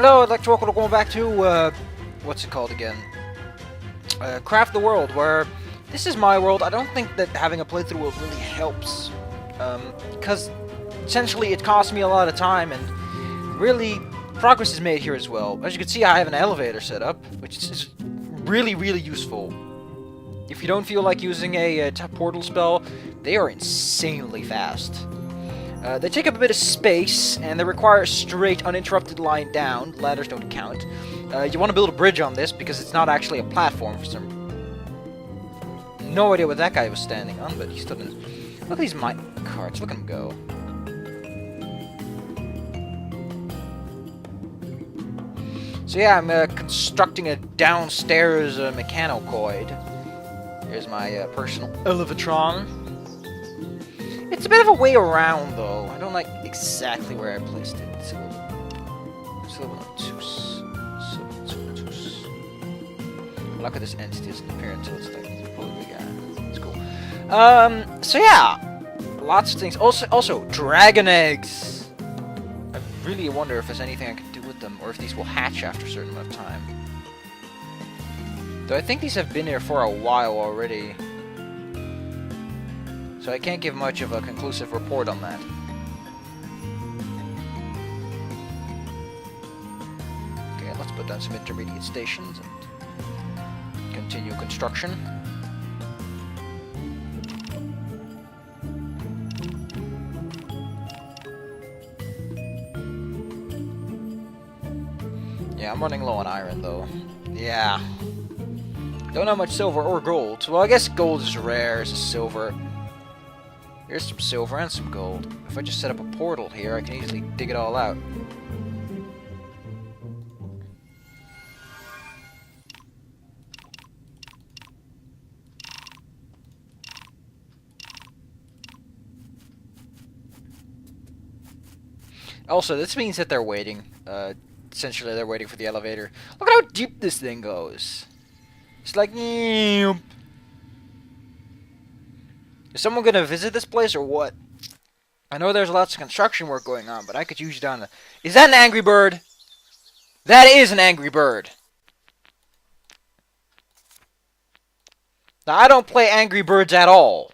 Hello, I'd like to welcome back to, what's it called again? Craft the World, where this is my world. I don't think that having a playthrough will really helps, because essentially it costs me a lot of time, and really, progress is made here as well. As you can see, I have an elevator set up, which is really, really useful. If you don't feel like using a portal spell, they are insanely fast. They take up a bit of space, and they require a straight, uninterrupted line down. Ladders don't count. You want to build a bridge on this, because it's not actually a platform for some... No idea what that guy was standing on, but he stood in... Look at these carts, look at him go. So yeah, I'm constructing a downstairs mechanocoid. Here's my personal elevatron. It's a bit of a way around, though. I don't like exactly where I placed it. It's a little obtuse. I like how this entity doesn't appear until it's like totally it's cool. So yeah, lots of things. Also, dragon eggs. I really wonder if there's anything I can do with them, or if these will hatch after a certain amount of time. Though I think these have been here for a while already. So I can't give much of a conclusive report on that. Okay, let's put down some intermediate stations and continue construction. Yeah, I'm running low on iron though. Yeah. Don't have much silver or gold. Well, I guess gold is rare as silver. Here's some silver and some gold. If I just set up a portal here, I can easily dig it all out. Also, this means that they're waiting. Essentially, they're waiting for the elevator. Look at how deep this thing goes. It's like... Is someone gonna visit this place or what? I know there's lots of construction work going on, but I could use you down to... Is that an angry bird? That is an angry bird! Now, I don't play Angry Birds at all.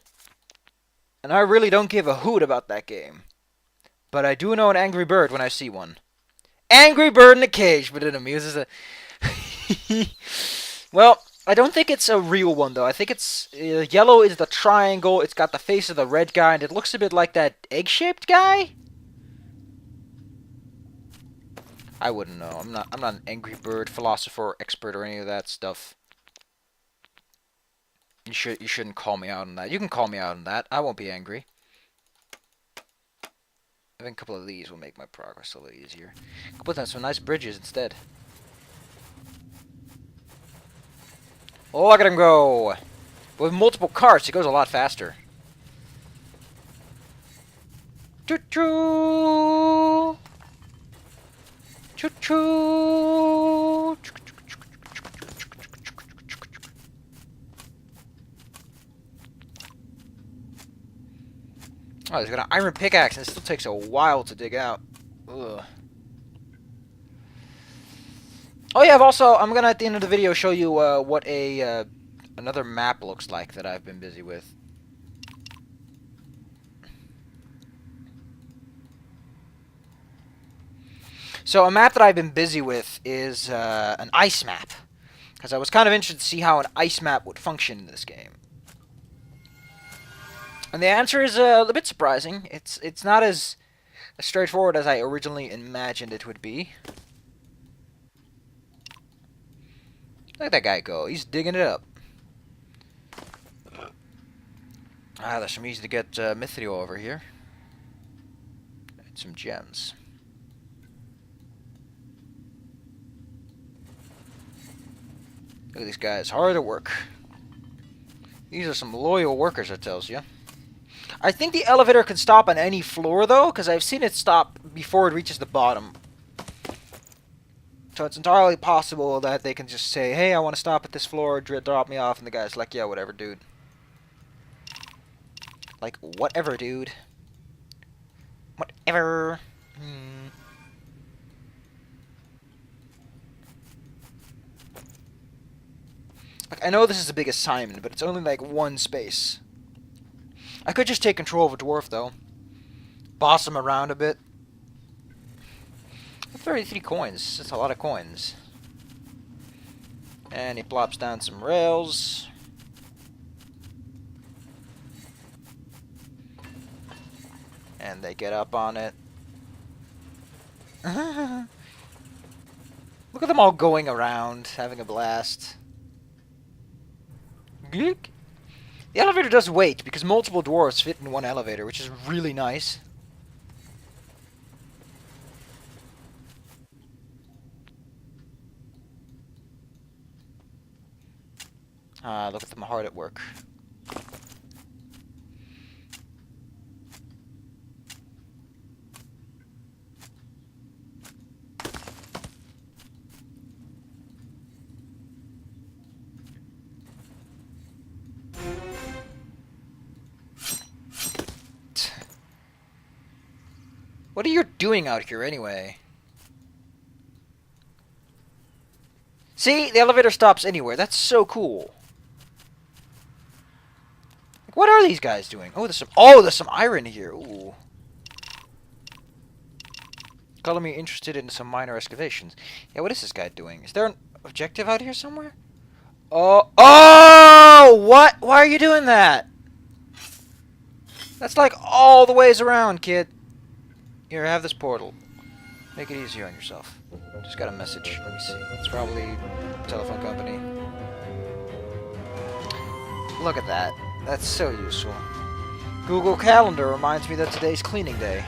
And I really don't give a hoot about that game. But I do know an angry bird when I see one. Angry bird in a cage, but it amuses a... Well... I don't think it's a real one, though. I think it's... yellow is the triangle, it's got the face of the red guy, and it looks a bit like that egg-shaped guy? I wouldn't know. I'm not an Angry Bird philosopher, expert, or any of that stuff. You shouldn't call me out on that. You can call me out on that. I won't be angry. I think a couple of these will make my progress a little easier. I'll put down some nice bridges instead. Oh, look at him go! With multiple carts, it goes a lot faster. Choo-choo! Choo-choo! Oh, he's got an iron pickaxe, and it still takes a while to dig out. Ugh. Oh yeah, I'm gonna at the end of the video show you what another map looks like that I've been busy with. So a map that I've been busy with is an ice map, because I was kind of interested to see how an ice map would function in this game. And the answer is a bit surprising. It's not as straightforward as I originally imagined it would be. Look at that guy go. He's digging it up. Ah, there's some easy to get mithril over here. And some gems. Look at these guys. Hard at work. These are some loyal workers, it tells you. I think the elevator can stop on any floor, though, because I've seen it stop before it reaches the bottom. So it's entirely possible that they can just say, hey, I want to stop at this floor, drop me off, and the guy's like, yeah, whatever, dude. Like, whatever, dude. Whatever. I know this is a big assignment, but it's only like one space. I could just take control of a dwarf, though. Boss him around a bit. 33 coins. That's a lot of coins. And he plops down some rails. And they get up on it. Look at them all going around, having a blast. Geek. The elevator does wait, because multiple dwarves fit in one elevator, which is really nice. Look at them hard at work. What are you doing out here anyway? See? The elevator stops anywhere. That's so cool. Like, what are these guys doing? Oh, there's some iron here. Ooh. Color me interested in some minor excavations. Yeah, what is this guy doing? Is there an objective out here somewhere? Oh, what? Why are you doing that? That's like all the ways around, kid. Here, have this portal. Make it easier on yourself. Just got a message. Let me see. It's probably a telephone company. Look at that. That's so useful. Google Calendar reminds me that today's cleaning day.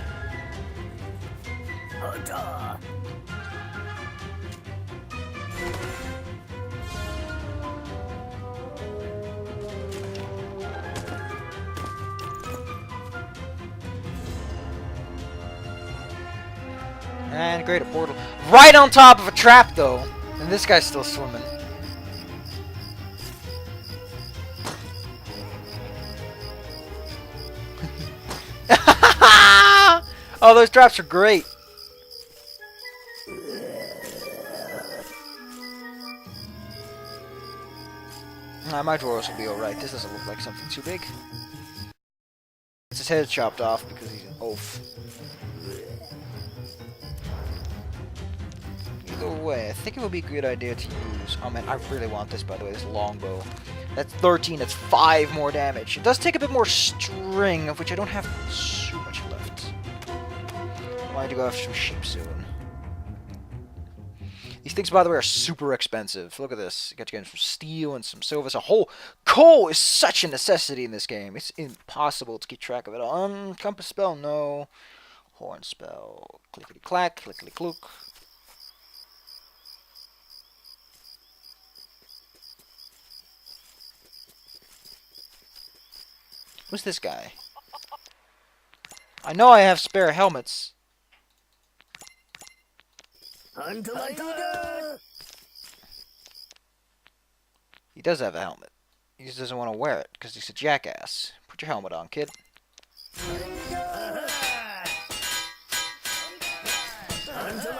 And great, a portal. Right on top of a trap, though. And this guy's still swimming. Oh, those traps are great. My drawers will be alright. This doesn't look like something too big. It's his head chopped off because he's an oaf. Either way, I think it would be a good idea to use... Oh man, I really want this, by the way, this longbow. That's 13, that's 5 more damage. It does take a bit more string, of which I don't have so much left. I wanted to go after some sheep soon. These things, by the way, are super expensive. Look at this. You got to get some steel and some silver. So whole coal is such a necessity in this game. It's impossible to keep track of it all. Compass spell, no. Horn spell. Clickety-clack, clickety-clook. Who's this guy? I know I have spare helmets. He does have a helmet. He just doesn't want to wear it because he's a jackass. Put your helmet on, kid.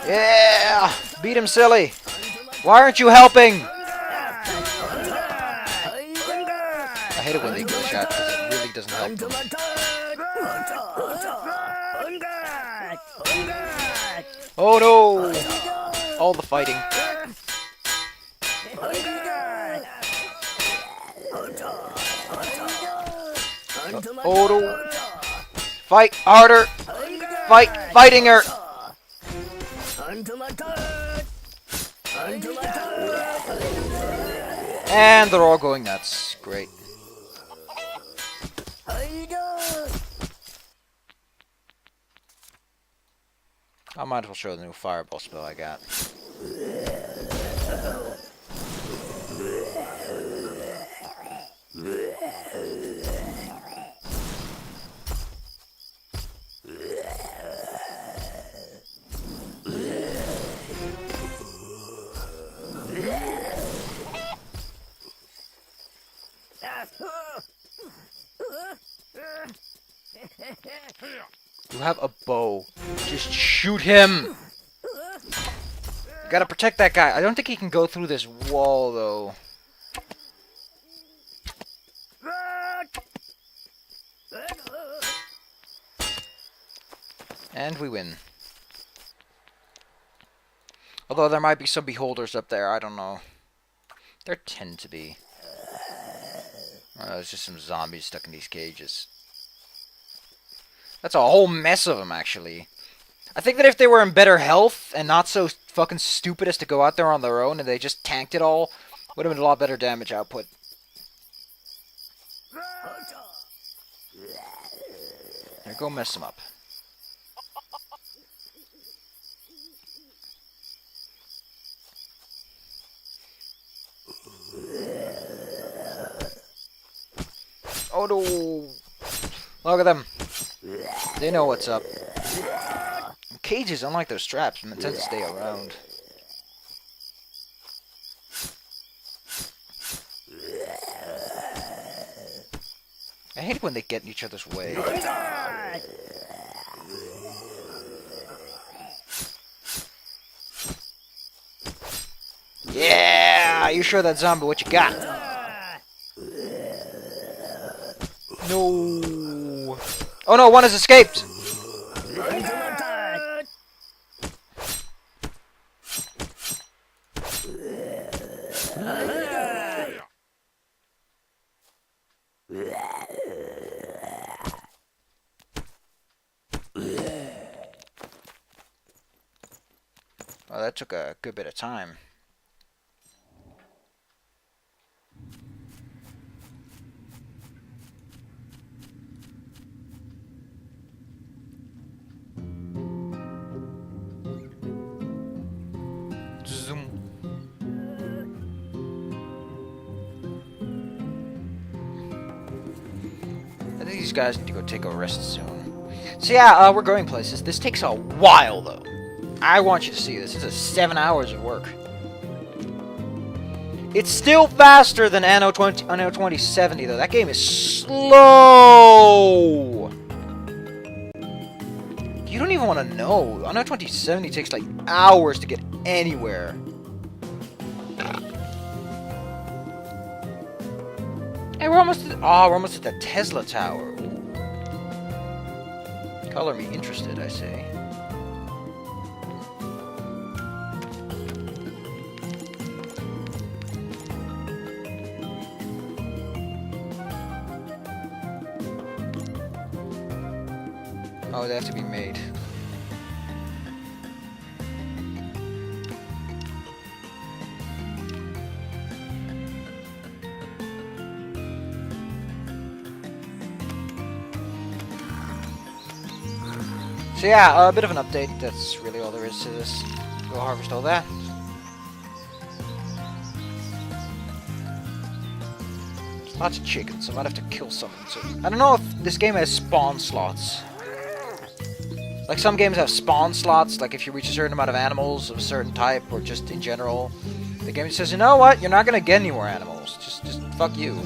Yeah! Beat him, silly! Why aren't you helping? I hate it when they get shot because it really doesn't help them. Oh no! All the fighting. Oh no! Fight harder! Fighting her! And they're all going nuts. Great. I might as well show the new fireball spell I got. You have a bow. Just shoot him! You gotta protect that guy. I don't think he can go through this wall, though. And we win. Although there might be some beholders up there, I don't know. There tend to be. It's just some zombies stuck in these cages. That's a whole mess of them, actually. I think that if they were in better health and not so fucking stupid as to go out there on their own and they just tanked it all, would have been a lot better damage output. Here, go mess them up. Oh no! Look at them. They know what's up. Cages, unlike those traps, tend to stay around. I hate it when they get in each other's way. Yeah! You show that zombie what you got. No. Oh no, one has escaped! Well, that took a good bit of time. Zoom. I think these guys need to go take a rest soon. So yeah, we're going places. This takes a while, though. I want you to see this. This is 7 hours of work. It's still faster than Anno 2070, though. That game is slow. You don't even want to know. Anno 2070 takes like hours to get anywhere. Hey, we're almost at the Tesla Tower. Ooh. Color me interested, I say. Oh, they have to be made. So yeah, a bit of an update. That's really all there is to this. Go harvest all that. Lots of chickens. I might have to kill some. So I don't know if this game has spawn slots. Like some games have spawn slots, like if you reach a certain amount of animals of a certain type, or just in general, the game says, you know what, you're not gonna get any more animals. Just fuck you.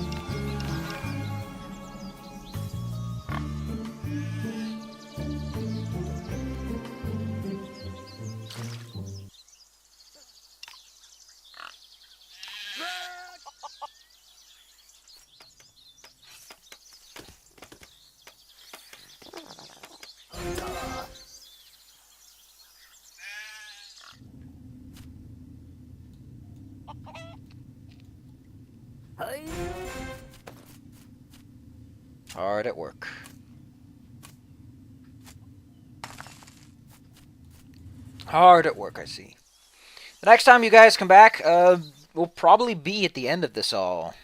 Hard at work. Hard at work, I see. The next time you guys come back, we'll probably be at the end of this all.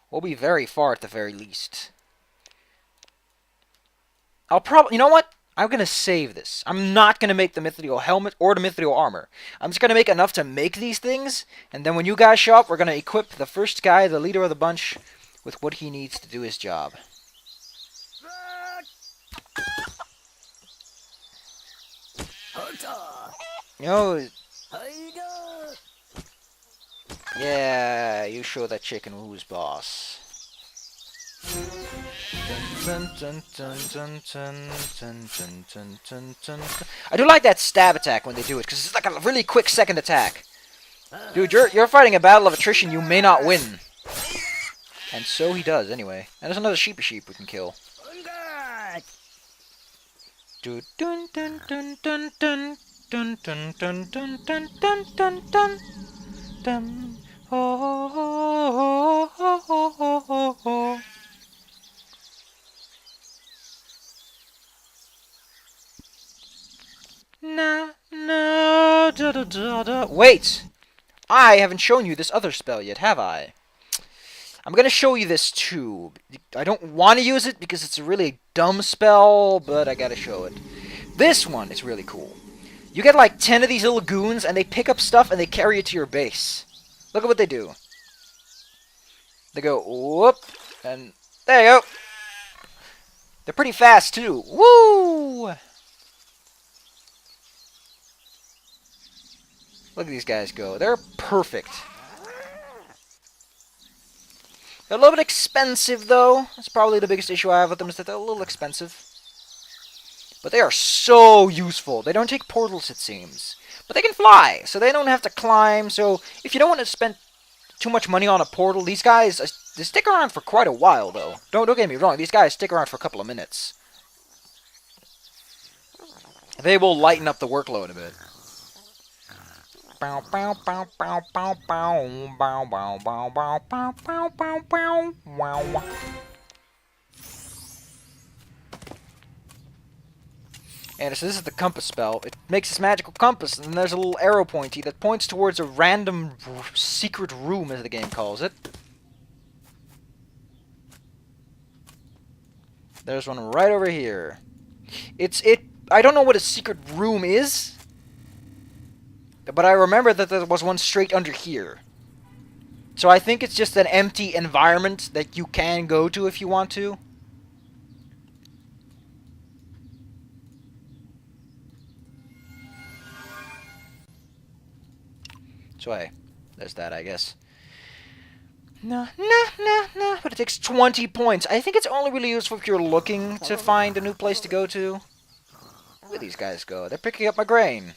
We'll be very far at the very least. I'll probably... You know what? I'm going to save this. I'm not going to make the Mithril helmet or the Mithril armor. I'm just going to make enough to make these things, and then when you guys show up, we're going to equip the first guy, the leader of the bunch, with what he needs to do his job. No. Yeah, you show that chicken who's boss. I do like that stab attack when they do it, because it's like a really quick second attack. Dude, you're fighting a battle of attrition you may not win. And so he does, anyway. And there's another sheep we can kill. Dun dun dun dun dun dun dun dun dun dun dun dun dun dun dun. Oh, oh, oh, oh, oh, oh, oh. Na na da da da da. Wait! I haven't shown you this other spell yet, have I? I'm gonna show you this too. I don't want to use it because it's a really dumb spell, but I gotta show it. This one is really cool. You get like 10 of these little goons, and they pick up stuff and they carry it to your base. Look at what they do. They go, whoop, and there you go. They're pretty fast too. Woo! Look at these guys go. They're perfect. They're a little bit expensive, though. That's probably the biggest issue I have with them, is that they're a little expensive. But they are so useful. They don't take portals, it seems. But they can fly, so they don't have to climb. So if you don't want to spend too much money on a portal, these guys, they stick around for quite a while, though. Don't get me wrong. These guys stick around for a couple of minutes. They will lighten up the workload a bit. Bow bow bow bow bow bow bow bow bow bow bow bow bow bow wow. And so this is the compass spell. It makes this magical compass, and then there's a little arrow pointy that points towards a random secret room, as the game calls it. There's one right over here. I don't know what a secret room is, but I remember that there was one straight under here. So I think it's just an empty environment that you can go to if you want to. So hey, there's that, I guess. No. But it takes 20 points. I think it's only really useful if you're looking to find a new place to go to. Look at these guys go. They're picking up my grain.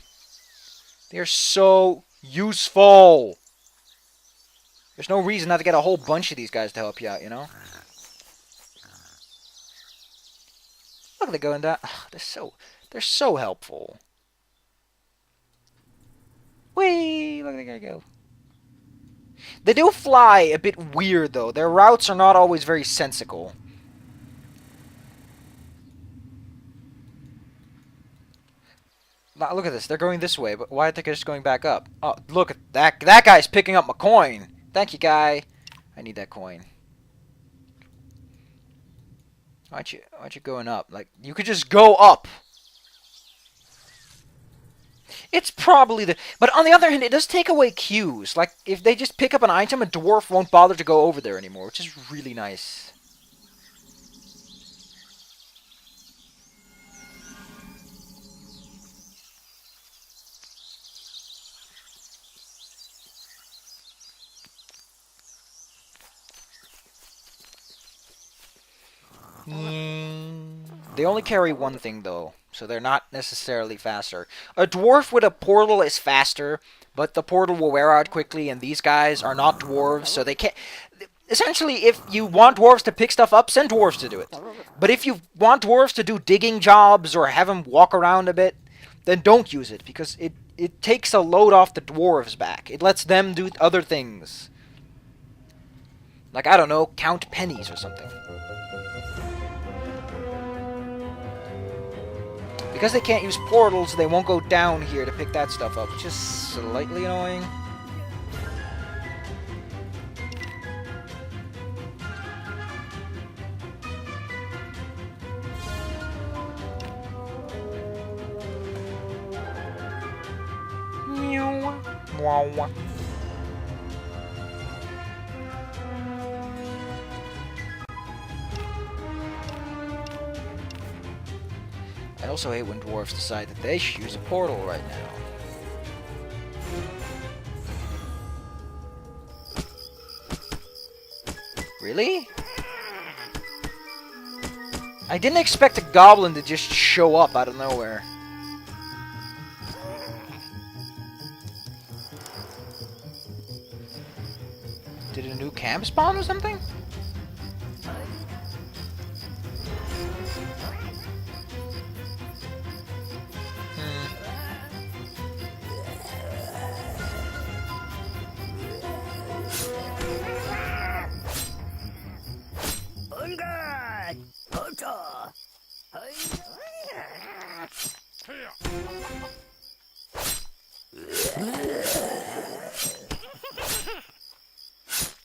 They're so useful. There's no reason not to get a whole bunch of these guys to help you out, you know? Look, they're going down. Oh, they're so helpful. Whee! Look at that guy go. They do fly a bit weird, though. Their routes are not always very sensical. Now, look at this. They're going this way, but why are they just going back up? Oh, look at that. That guy's picking up my coin. Thank you, guy. I need that coin. Why aren't you going up? Like, you could just go up. It's probably the... But on the other hand, it does take away queues. Like, if they just pick up an item, a dwarf won't bother to go over there anymore, which is really nice. They only carry one thing, though, so they're not necessarily faster. A dwarf with a portal is faster, but the portal will wear out quickly, and these guys are not dwarves, so they can't... Essentially, if you want dwarves to pick stuff up, send dwarves to do it. But if you want dwarves to do digging jobs or have them walk around a bit, then don't use it, because it takes a load off the dwarves' back. It lets them do other things. Like, I don't know, count pennies or something. Because they can't use portals, they won't go down here to pick that stuff up, which is slightly annoying. Wow. I also hate when dwarves decide that they should use a portal right now. Really? I didn't expect a goblin to just show up out of nowhere. Did a new camp spawn or something?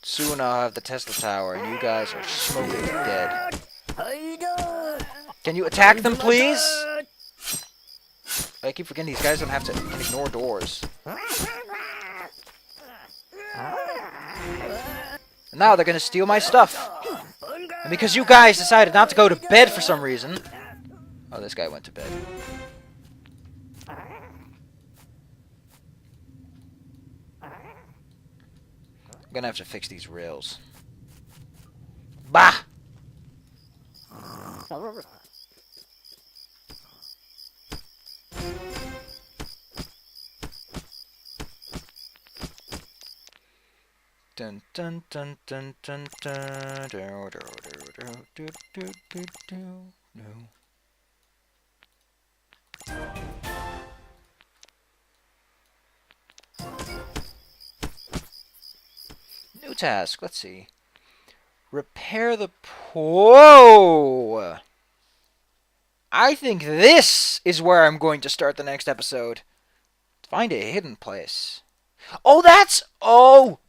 Soon I'll have the Tesla Tower, and you guys are smoking dead. Can you attack them, please? I keep forgetting these guys don't have to can ignore doors. And now they're gonna steal my stuff. And because you guys decided not to go to bed for some reason... Oh, this guy went to bed. I'm gonna have to fix these rails. Bah! Dun dun dun dun dun dun do do do do do do. New task, let's see. Repair the Whoa! I think this is where I'm going to start the next episode. Find a hidden place. Oh, that's... Oh!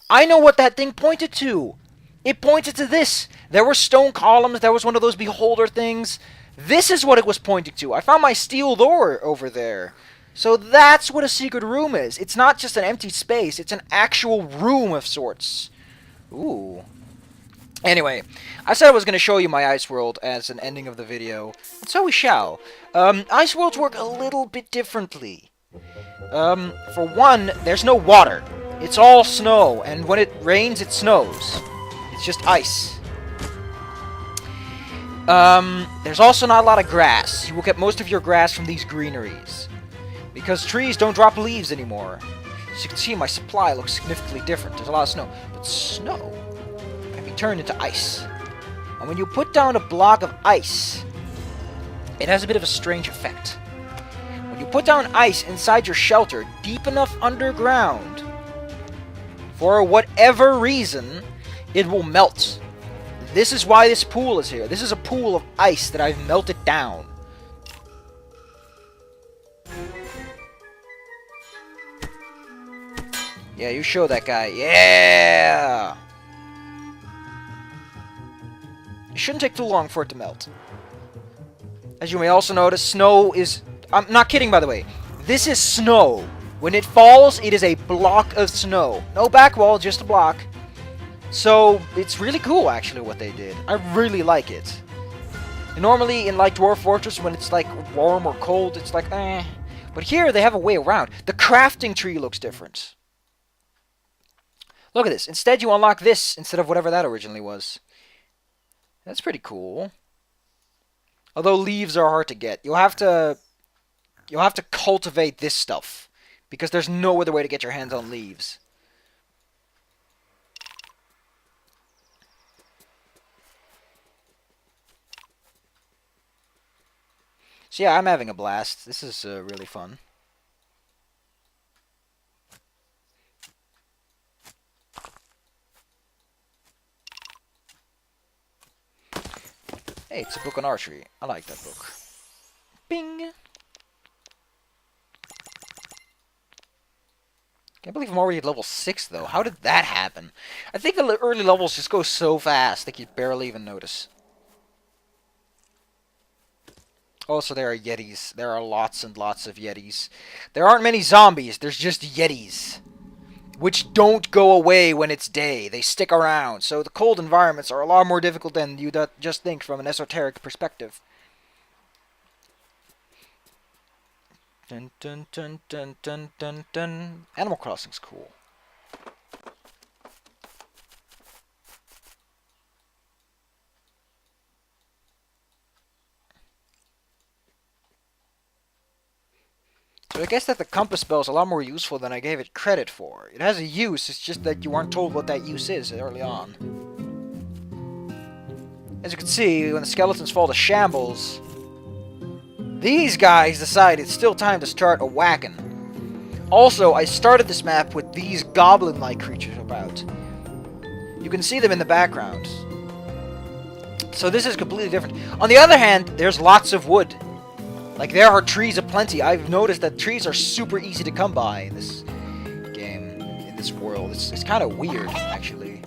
I know what that thing pointed to! It pointed to this! There were stone columns, there was one of those beholder things. This is what it was pointing to. I found my steel door over there. So that's what a secret room is. It's not just an empty space, it's an actual room of sorts. Ooh. Anyway, I said I was going to show you my ice world as an ending of the video, and so we shall. Ice worlds work a little bit differently. For one, there's no water. It's all snow, and when it rains, it snows. It's just ice. There's also not a lot of grass. You will get most of your grass from these greeneries. Because trees don't drop leaves anymore. As you can see, my supply looks significantly different. There's a lot of snow. But snow can be turned into ice. And when you put down a block of ice, it has a bit of a strange effect. When you put down ice inside your shelter, deep enough underground, for whatever reason, it will melt. This is why this pool is here. This is a pool of ice that I've melted down. Yeah, you show that guy. Yeah! It shouldn't take too long for it to melt. As you may also notice, snow is... I'm not kidding, by the way. This is snow. When it falls, it is a block of snow. No back wall, just a block. So, it's really cool, actually, what they did. I really like it. And normally, in, like, Dwarf Fortress, when it's, like, warm or cold, it's like, eh. But here, they have a way around. The crafting tree looks different. Look at this. Instead, you unlock this instead of whatever that originally was. That's pretty cool. Although leaves are hard to get. You'll have to cultivate this stuff. Because there's no other way to get your hands on leaves. So yeah, I'm having a blast. This is really fun. Hey, it's a book on archery. I like that book. Bing! Can't believe I'm already at level 6, though. How did that happen? I think the early levels just go so fast that you barely even notice. Also, there are Yetis. There are lots and lots of Yetis. There aren't many zombies. There's just Yetis. Which don't go away when it's day. They stick around. So the cold environments are a lot more difficult than you just think from an esoteric perspective. Dun dun dun dun dun dun dun. Animal Crossing's cool. So I guess that the compass spell is a lot more useful than I gave it credit for. It has a use, it's just that you aren't told what that use is early on. As you can see, when the skeletons fall to shambles, these guys decide it's still time to start a whacking. Also, I started this map with these goblin-like creatures about. You can see them in the background. So this is completely different. On the other hand, there's lots of wood. Like, there are trees aplenty. I've noticed that trees are super easy to come by in this game, in this world. It's kind of weird, actually.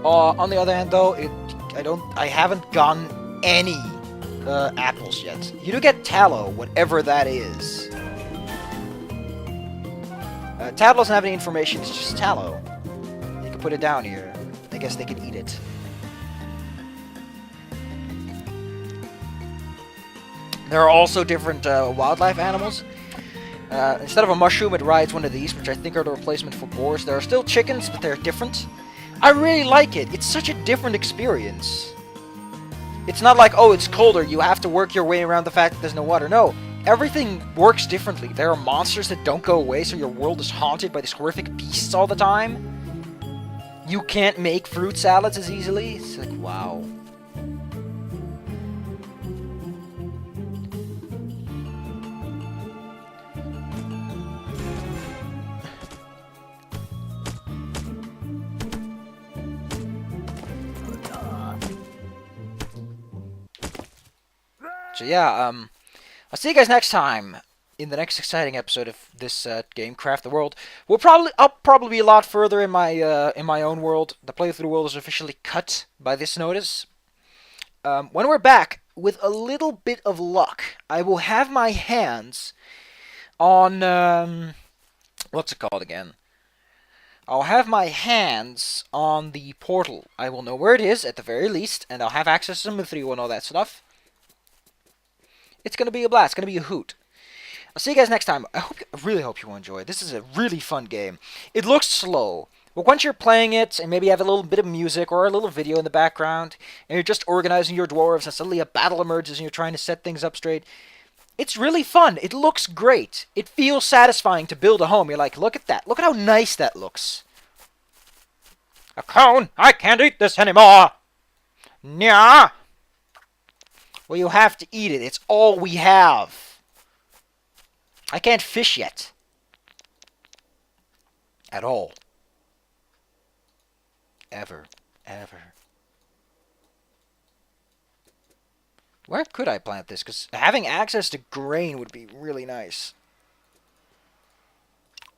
On the other hand, though, I haven't gotten any apples yet. You do get tallow, whatever that is. Tallow doesn't have any information, it's just tallow. You can put it down here. I guess they could eat it. There are also different wildlife animals. Instead of a mushroom, it rides one of these, which I think are the replacement for boars. There are still chickens, but they're different. I really like it. It's such a different experience. It's not like, oh, it's colder, you have to work your way around the fact that there's no water. No, everything works differently. There are monsters that don't go away, so your world is haunted by these horrific beasts all the time. You can't make fruit salads as easily. It's like, wow. So yeah, I'll see you guys next time in the next exciting episode of this game, Craft the World. I'll probably be a lot further in my own world. The playthrough world is officially cut by this notice. When we're back, with a little bit of luck, I will have my hands on what's it called again? I'll have my hands on the portal. I will know where it is at the very least, and I'll have access to Mithril and all that stuff. It's going to be a blast. It's going to be a hoot. I'll see you guys next time. I really hope you will enjoy. This is a really fun game. It looks slow, but once you're playing it, and maybe you have a little bit of music or a little video in the background, and you're just organizing your dwarves, and suddenly a battle emerges, and you're trying to set things up straight, it's really fun. It looks great. It feels satisfying to build a home. You're like, look at that. Look at how nice that looks. A cone! I can't eat this anymore! Nya! Well, you have to eat it. It's all we have. I can't fish yet. At all. Ever. Ever. Where could I plant this? Because having access to grain would be really nice.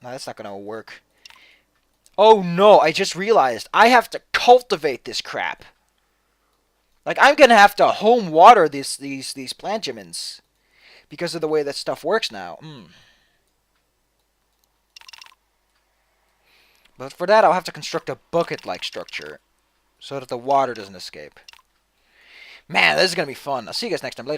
No, that's not going to work. Oh no, I just realized. I have to cultivate this crap. Like, I'm going to have to home water these plant gemins. Because of the way that stuff works now. But for that, I'll have to construct a bucket-like structure. So that the water doesn't escape. Man, this is going to be fun. I'll see you guys next time. Later.